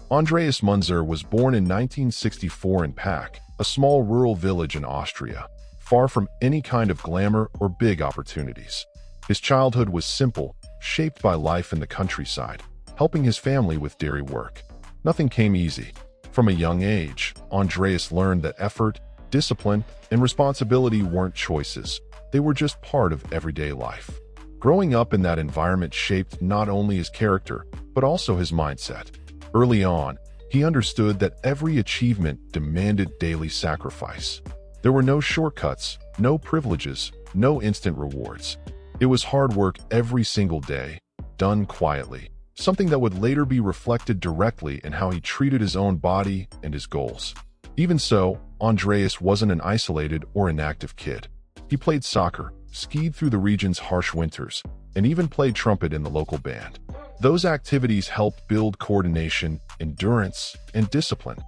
Andreas Münzer was born in 1964 in Pack, a small rural village in Austria, far from any kind of glamour or big opportunities. His childhood was simple, shaped by life in the countryside, helping his family with dairy work. Nothing came easy. From a young age, Andreas learned that effort, discipline, and responsibility weren't choices. They were just part of everyday life. Growing up in that environment shaped not only his character, but also his mindset. Early on, he understood that every achievement demanded daily sacrifice. There were no shortcuts, no privileges, no instant rewards. It was hard work every single day, done quietly, something that would later be reflected directly in how he treated his own body and his goals. Even so, Andreas wasn't an isolated or inactive kid. He played soccer, skied through the region's harsh winters, and even played trumpet in the local band. Those activities helped build coordination, endurance, and discipline,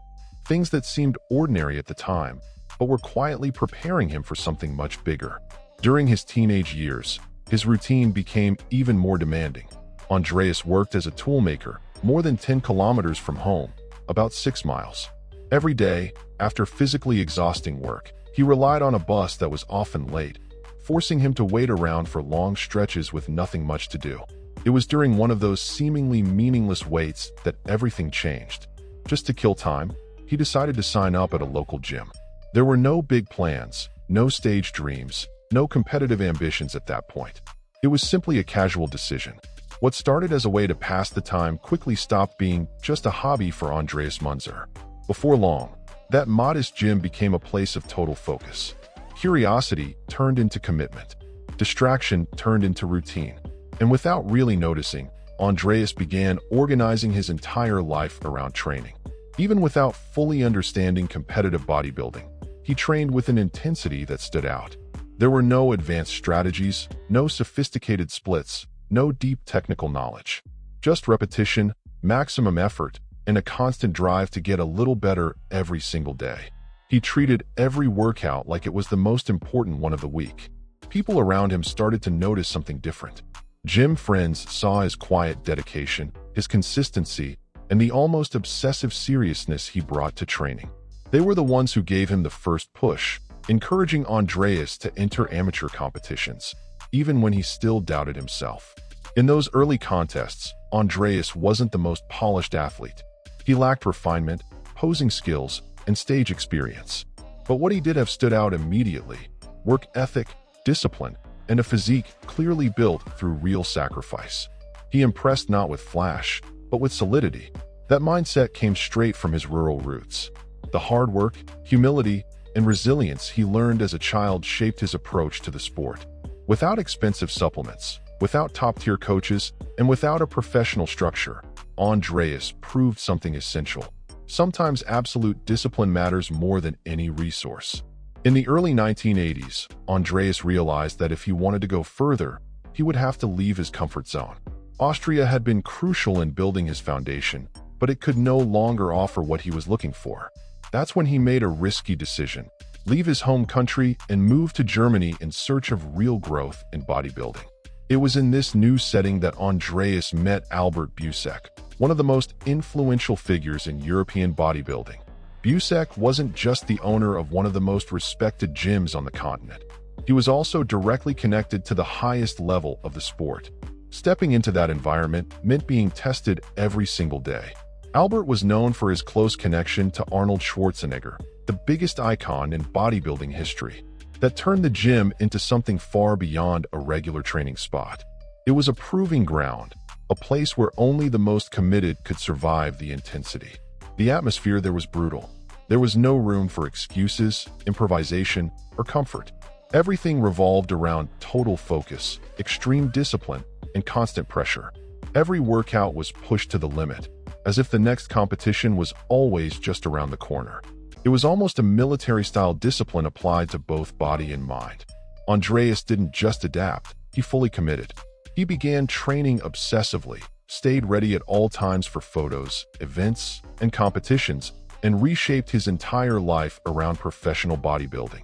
things that seemed ordinary at the time, but were quietly preparing him for something much bigger. During his teenage years, his routine became even more demanding. Andreas worked as a toolmaker, more than 10 kilometers from home, about 6 miles. Every day, after physically exhausting work, he relied on a bus that was often late, forcing him to wait around for long stretches with nothing much to do. It was during one of those seemingly meaningless waits that everything changed. Just to kill time, he decided to sign up at a local gym. There were no big plans, no stage dreams, no competitive ambitions at that point. It was simply a casual decision. What started as a way to pass the time quickly stopped being just a hobby for Andreas Münzer. Before long, that modest gym became a place of total focus. Curiosity turned into commitment. Distraction turned into routine. And without really noticing, Andreas began organizing his entire life around training. Even without fully understanding competitive bodybuilding, he trained with an intensity that stood out. There were no advanced strategies, no sophisticated splits, no deep technical knowledge. Just repetition, maximum effort, and a constant drive to get a little better every single day. He treated every workout like it was the most important one of the week. People around him started to notice something different. Gym friends saw his quiet dedication, his consistency, and the almost obsessive seriousness he brought to training. They were the ones who gave him the first push, encouraging Andreas to enter amateur competitions, even when he still doubted himself. In those early contests, Andreas wasn't the most polished athlete. He lacked refinement, posing skills, and stage experience. But what he did have stood out immediately: work ethic, discipline, and a physique clearly built through real sacrifice. He impressed not with flash, but with solidity. That mindset came straight from his rural roots. The hard work, humility, and resilience he learned as a child shaped his approach to the sport. Without expensive supplements, without top-tier coaches, and without a professional structure, Andreas proved something essential. Sometimes absolute discipline matters more than any resource. In the early 1980s, Andreas realized that if he wanted to go further, he would have to leave his comfort zone. Austria had been crucial in building his foundation, but it could no longer offer what he was looking for. That's when he made a risky decision: leave his home country and move to Germany in search of real growth in bodybuilding. It was in this new setting that Andreas met Albert Busek, one of the most influential figures in European bodybuilding. Busek wasn't just the owner of one of the most respected gyms on the continent. He was also directly connected to the highest level of the sport. Stepping into that environment meant being tested every single day. Albert was known for his close connection to Arnold Schwarzenegger, the biggest icon in bodybuilding history. That turned the gym into something far beyond a regular training spot. It was a proving ground, a place where only the most committed could survive the intensity. The atmosphere there was brutal. There was no room for excuses, improvisation, or comfort. Everything revolved around total focus, extreme discipline, and constant pressure. Every workout was pushed to the limit, as if the next competition was always just around the corner. It was almost a military-style discipline applied to both body and mind. Andreas didn't just adapt, he fully committed. He began training obsessively, stayed ready at all times for photos, events, and competitions, and reshaped his entire life around professional bodybuilding.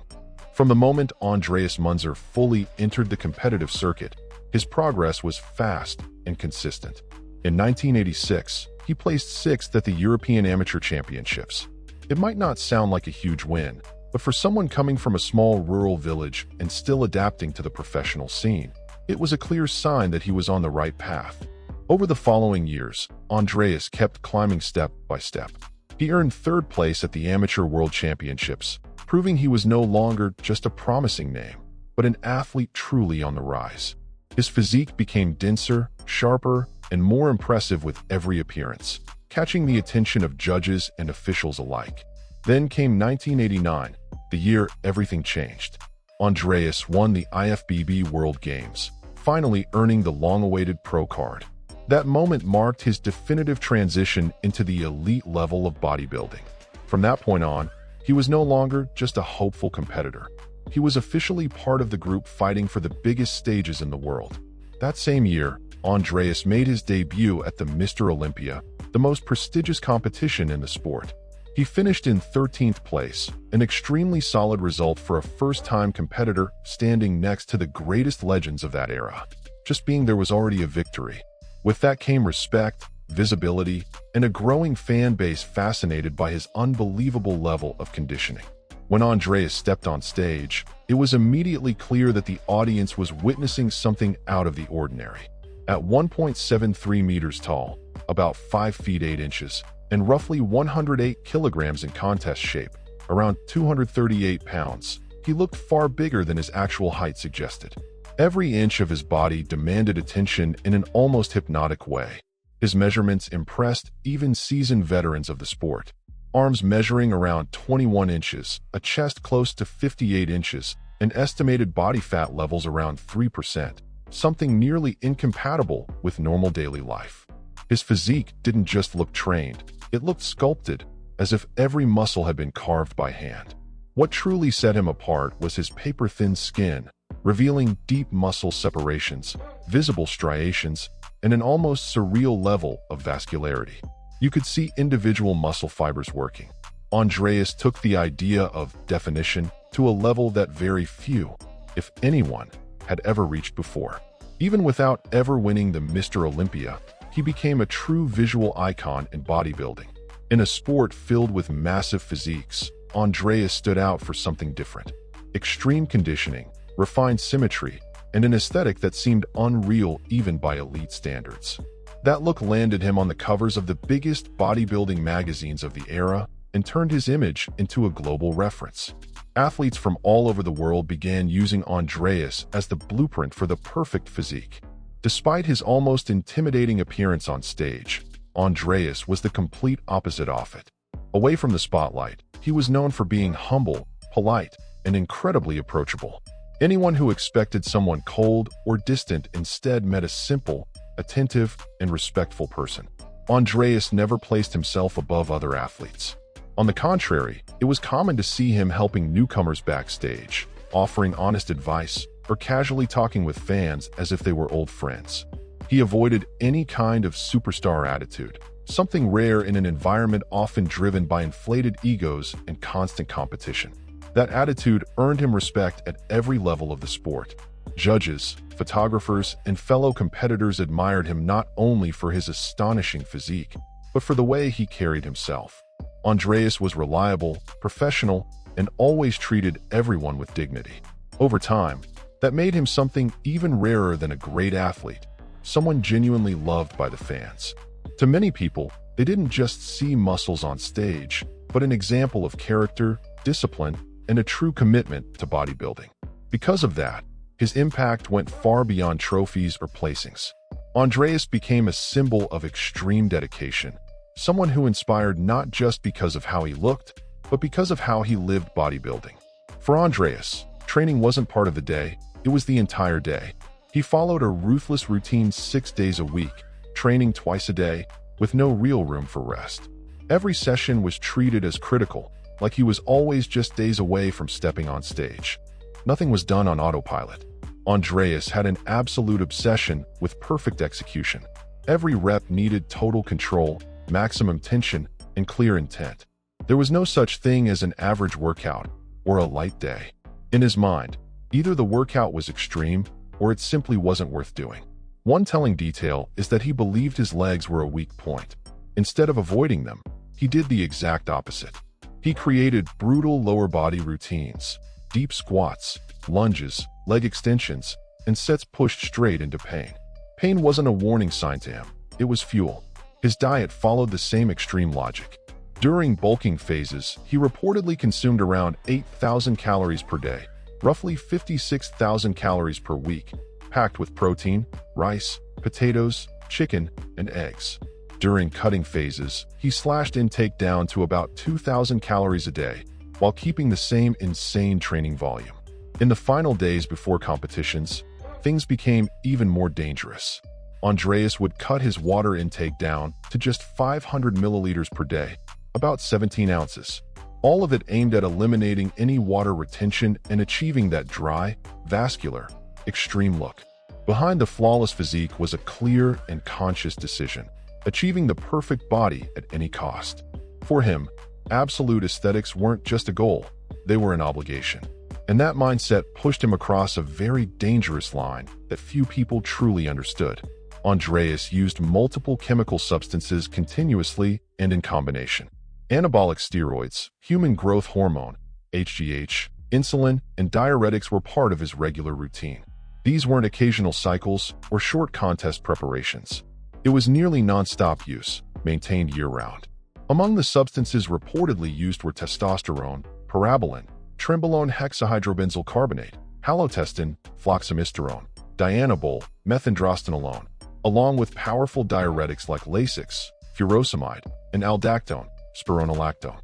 From the moment Andreas Münzer fully entered the competitive circuit, his progress was fast and consistent. In 1986, He placed 6th at the European Amateur Championships. It might not sound like a huge win, but for someone coming from a small rural village and still adapting to the professional scene, it was a clear sign that he was on the right path. Over the following years, Andreas kept climbing step by step. He earned 3rd place at the Amateur World Championships, proving he was no longer just a promising name, but an athlete truly on the rise. His physique became denser, sharper, and more impressive with every appearance, catching the attention of judges and officials alike. Then came 1989, the year everything changed. Andreas won the IFBB World Games, finally earning the long-awaited pro card. That moment marked his definitive transition into the elite level of bodybuilding. From that point on, he was no longer just a hopeful competitor. He was officially part of the group fighting for the biggest stages in the world. That same year, Andreas made his debut at the Mr. Olympia, the most prestigious competition in the sport. He finished in 13th place, an extremely solid result for a first-time competitor standing next to the greatest legends of that era. Just being there was already a victory. With that came respect, visibility, and a growing fan base fascinated by his unbelievable level of conditioning. When Andreas stepped on stage, it was immediately clear that the audience was witnessing something out of the ordinary. At 1.73 meters tall, about 5 feet 8 inches, and roughly 108 kilograms in contest shape, around 238 pounds, he looked far bigger than his actual height suggested. Every inch of his body demanded attention in an almost hypnotic way. His measurements impressed even seasoned veterans of the sport. Arms measuring around 21 inches, a chest close to 58 inches, and estimated body fat levels around 3%, something nearly incompatible with normal daily life. His physique didn't just look trained, it looked sculpted, as if every muscle had been carved by hand. What truly set him apart was his paper-thin skin, revealing deep muscle separations, visible striations, and an almost surreal level of vascularity. You could see individual muscle fibers working. Andreas took the idea of definition to a level that very few, if anyone, had ever reached before. Even without ever winning the Mr. Olympia, he became a true visual icon in bodybuilding. In a sport filled with massive physiques, Andreas stood out for something different. Extreme conditioning, refined symmetry, and an aesthetic that seemed unreal even by elite standards. That look landed him on the covers of the biggest bodybuilding magazines of the era and turned his image into a global reference. Athletes from all over the world began using Andreas as the blueprint for the perfect physique. Despite his almost intimidating appearance on stage, Andreas was the complete opposite of it. Away from the spotlight, he was known for being humble, polite, and incredibly approachable. Anyone who expected someone cold or distant instead met a simple, attentive, and respectful person. Andreas never placed himself above other athletes. On the contrary, it was common to see him helping newcomers backstage, offering honest advice, or casually talking with fans as if they were old friends. He avoided any kind of superstar attitude, something rare in an environment often driven by inflated egos and constant competition. That attitude earned him respect at every level of the sport. Judges, photographers, and fellow competitors admired him not only for his astonishing physique, but for the way he carried himself. Andreas was reliable, professional, and always treated everyone with dignity. Over time, that made him something even rarer than a great athlete, someone genuinely loved by the fans. To many people, they didn't just see muscles on stage, but an example of character, discipline, and a true commitment to bodybuilding. Because of that, his impact went far beyond trophies or placings. Andreas became a symbol of extreme dedication, someone who inspired not just because of how he looked, but because of how he lived bodybuilding. For Andreas, training wasn't part of the day, it was the entire day. He followed a ruthless routine 6 days a week, training twice a day, with no real room for rest. Every session was treated as critical, like he was always just days away from stepping on stage. Nothing was done on autopilot. Andreas had an absolute obsession with perfect execution. Every rep needed total control, maximum tension, and clear intent. There was no such thing as an average workout or a light day. In his mind, either the workout was extreme or it simply wasn't worth doing. One telling detail is that he believed his legs were a weak point. Instead of avoiding them, he did the exact opposite. He created brutal lower body routines, deep squats, lunges, leg extensions, and sets pushed straight into pain. Pain wasn't a warning sign to him, it was fuel. His diet followed the same extreme logic. During bulking phases, he reportedly consumed around 8,000 calories per day, roughly 56,000 calories per week, packed with protein, rice, potatoes, chicken, and eggs. During cutting phases, he slashed intake down to about 2,000 calories a day, while keeping the same insane training volume. In the final days before competitions, things became even more dangerous. Andreas would cut his water intake down to just 500 milliliters per day, about 17 ounces, all of it aimed at eliminating any water retention and achieving that dry, vascular, extreme look. Behind the flawless physique was a clear and conscious decision: achieving the perfect body at any cost. For him, absolute aesthetics weren't just a goal, they were an obligation. And that mindset pushed him across a very dangerous line that few people truly understood. Andreas used multiple chemical substances continuously and in combination. Anabolic steroids, human growth hormone, HGH, insulin, and diuretics were part of his regular routine. These weren't occasional cycles or short contest preparations. It was nearly non-stop use, maintained year-round. Among the substances reportedly used were testosterone, parabolin, trenbolone hexahydrobenzyl carbonate, halotestin, floxamisterone, dianabol, methandrostenolone, along with powerful diuretics like Lasix, furosemide, and aldactone, spironolactone.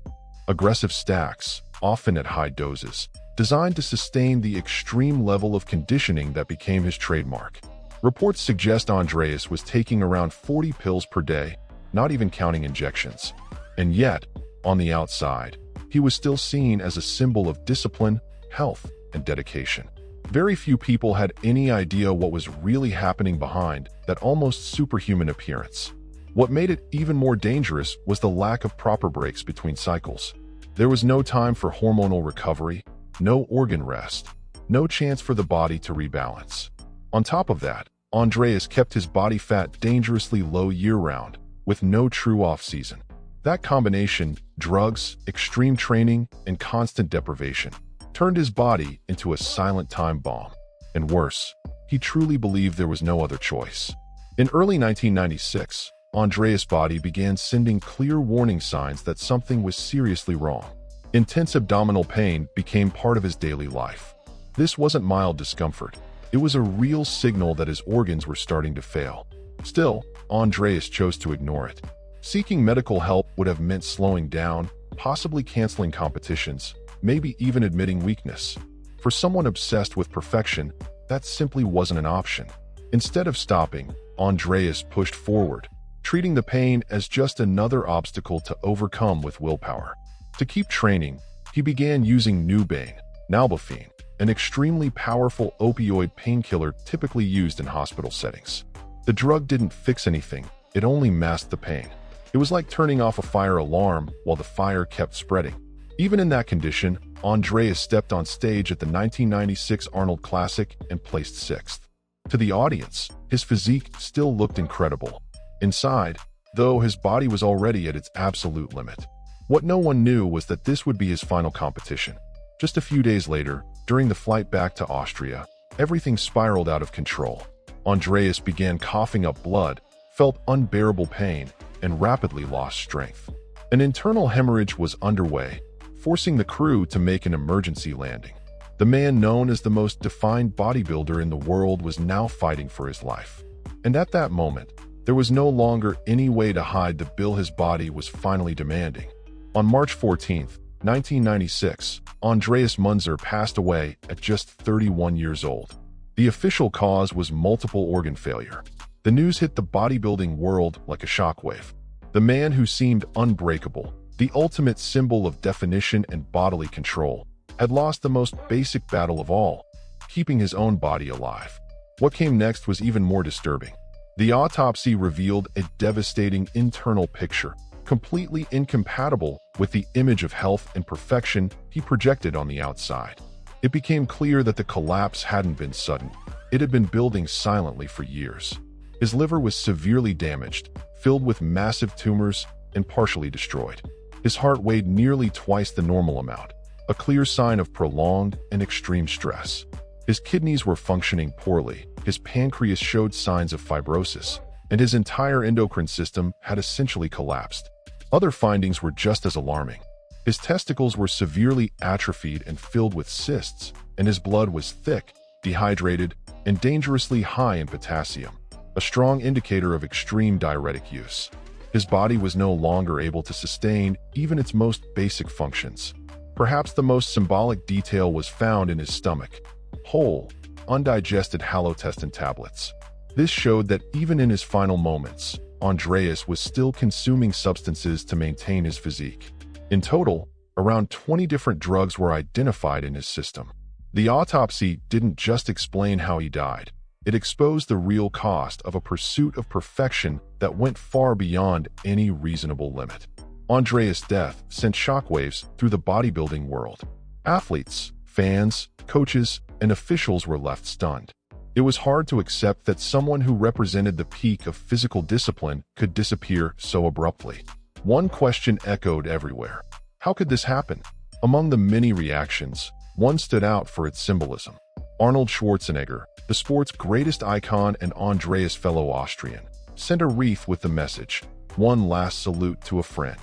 Aggressive stacks, often at high doses, designed to sustain the extreme level of conditioning that became his trademark. Reports suggest Andreas was taking around 40 pills per day, not even counting injections. And yet, on the outside, he was still seen as a symbol of discipline, health, and dedication. Very few people had any idea what was really happening behind that almost superhuman appearance. What made it even more dangerous was the lack of proper breaks between cycles. There was no time for hormonal recovery, no organ rest, no chance for the body to rebalance. On top of that, Andreas kept his body fat dangerously low year-round, with no true off-season. That combination, drugs, extreme training, and constant deprivation, turned his body into a silent time bomb. And worse, he truly believed there was no other choice. In early 1996, Andreas' body began sending clear warning signs that something was seriously wrong. Intense abdominal pain became part of his daily life. This wasn't mild discomfort. It was a real signal that his organs were starting to fail. Still, Andreas chose to ignore it. Seeking medical help would have meant slowing down, possibly canceling competitions, maybe even admitting weakness. For someone obsessed with perfection, that simply wasn't an option. Instead of stopping, Andreas pushed forward, treating the pain as just another obstacle to overcome with willpower. To keep training, he began using Nubain, nalbuphine, an extremely powerful opioid painkiller typically used in hospital settings. The drug didn't fix anything, it only masked the pain. It was like turning off a fire alarm while the fire kept spreading. Even in that condition, Andreas stepped on stage at the 1996 Arnold Classic and placed 6th. To the audience, his physique still looked incredible. Inside, though, his body was already at its absolute limit. What no one knew was that this would be his final competition. Just a few days later, during the flight back to Austria, everything spiraled out of control. Andreas began coughing up blood, felt unbearable pain, and rapidly lost strength. An internal hemorrhage was underway, forcing the crew to make an emergency landing. The man known as the most defined bodybuilder in the world was now fighting for his life. And at that moment, there was no longer any way to hide the bill his body was finally demanding. On March 14, 1996, Andreas Münzer passed away at just 31 years old. The official cause was multiple organ failure. The news hit the bodybuilding world like a shockwave. The man who seemed unbreakable, the ultimate symbol of definition and bodily control, had lost the most basic battle of all, keeping his own body alive. What came next was even more disturbing. The autopsy revealed a devastating internal picture, completely incompatible with the image of health and perfection he projected on the outside. It became clear that the collapse hadn't been sudden. It had been building silently for years. His liver was severely damaged, filled with massive tumors and partially destroyed. His heart weighed nearly twice the normal amount, a clear sign of prolonged and extreme stress. His kidneys were functioning poorly, his pancreas showed signs of fibrosis, and his entire endocrine system had essentially collapsed. Other findings were just as alarming. His testicles were severely atrophied and filled with cysts, and his blood was thick, dehydrated, and dangerously high in potassium, a strong indicator of extreme diuretic use. His body was no longer able to sustain even its most basic functions. Perhaps the most symbolic detail was found in his stomach: whole, undigested halotestin tablets. This showed that even in his final moments, Andreas was still consuming substances to maintain his physique. In total, around 20 different drugs were identified in his system. The autopsy didn't just explain how he died. It exposed the real cost of a pursuit of perfection that went far beyond any reasonable limit. Andreas' death sent shockwaves through the bodybuilding world. Athletes, fans, coaches, and officials were left stunned. It was hard to accept that someone who represented the peak of physical discipline could disappear so abruptly. One question echoed everywhere: how could this happen? Among the many reactions, one stood out for its symbolism. Arnold Schwarzenegger, the sport's greatest icon and Andreas' fellow Austrian, sent a wreath with the message, "One last salute to a friend."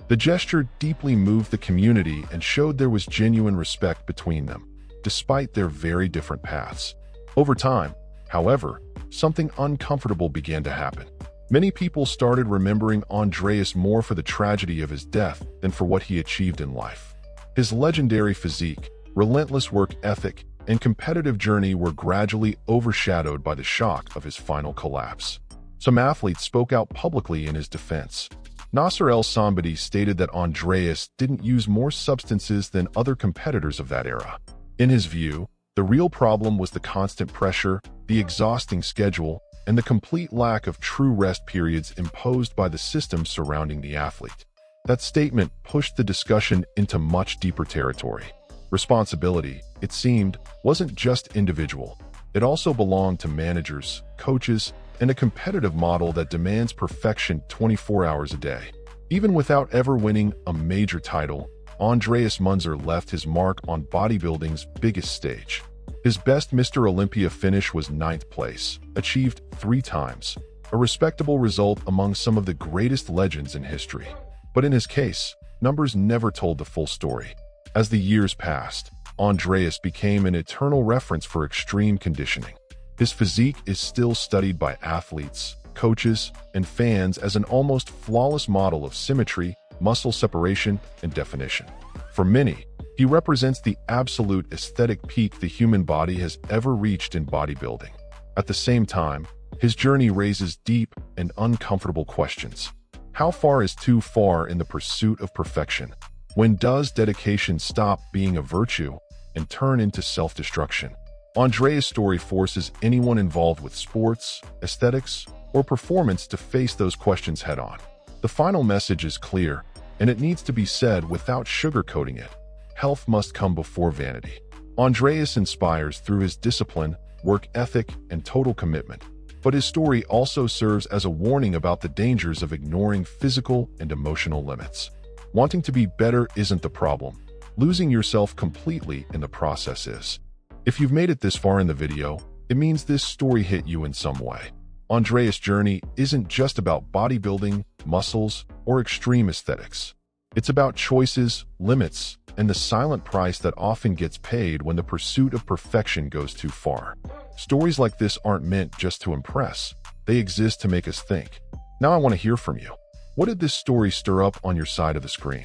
The gesture deeply moved the community and showed there was genuine respect between them, despite their very different paths. Over time, however, something uncomfortable began to happen. Many people started remembering Andreas more for the tragedy of his death than for what he achieved in life. His legendary physique, relentless work ethic, and competitive journey were gradually overshadowed by the shock of his final collapse. Some athletes spoke out publicly in his defense. Nasser El-Sambadi stated that Andreas didn't use more substances than other competitors of that era. In his view, the real problem was the constant pressure, the exhausting schedule, and the complete lack of true rest periods imposed by the system surrounding the athlete. That statement pushed the discussion into much deeper territory. Responsibility, it seemed, wasn't just individual. It also belonged to managers, coaches, and a competitive model that demands perfection 24 hours a day. Even without ever winning a major title, Andreas Münzer left his mark on bodybuilding's biggest stage. His best Mr. Olympia finish was 9th place, achieved 3 times, a respectable result among some of the greatest legends in history. But in his case, numbers never told the full story. As the years passed, Andreas became an eternal reference for extreme conditioning. His physique is still studied by athletes, coaches, and fans as an almost flawless model of symmetry, muscle separation, and definition. For many, he represents the absolute aesthetic peak the human body has ever reached in bodybuilding. At the same time, his journey raises deep and uncomfortable questions. How far is too far in the pursuit of perfection? When does dedication stop being a virtue and turn into self-destruction? Andreas' story forces anyone involved with sports, aesthetics, or performance to face those questions head-on. The final message is clear, and it needs to be said without sugarcoating it. Health must come before vanity. Andreas inspires through his discipline, work ethic, and total commitment. But his story also serves as a warning about the dangers of ignoring physical and emotional limits. Wanting to be better isn't the problem. Losing yourself completely in the process is. If you've made it this far in the video, it means this story hit you in some way. Andreas' journey isn't just about bodybuilding, muscles, or extreme aesthetics. It's about choices, limits, and the silent price that often gets paid when the pursuit of perfection goes too far. Stories like this aren't meant just to impress. They exist to make us think. Now I want to hear from you. What did this story stir up on your side of the screen?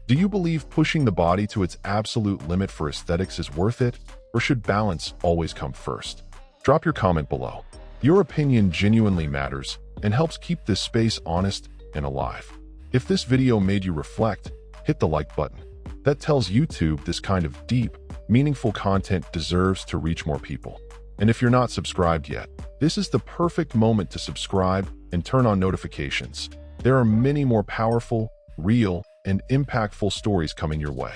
Do you believe pushing the body to its absolute limit for aesthetics is worth it, or should balance always come first? Drop your comment below. Your opinion genuinely matters and helps keep this space honest and alive. If this video made you reflect, hit the like button. That tells YouTube this kind of deep, meaningful content deserves to reach more people. And if you're not subscribed yet, this is the perfect moment to subscribe and turn on notifications. There are many more powerful, real, and impactful stories coming your way.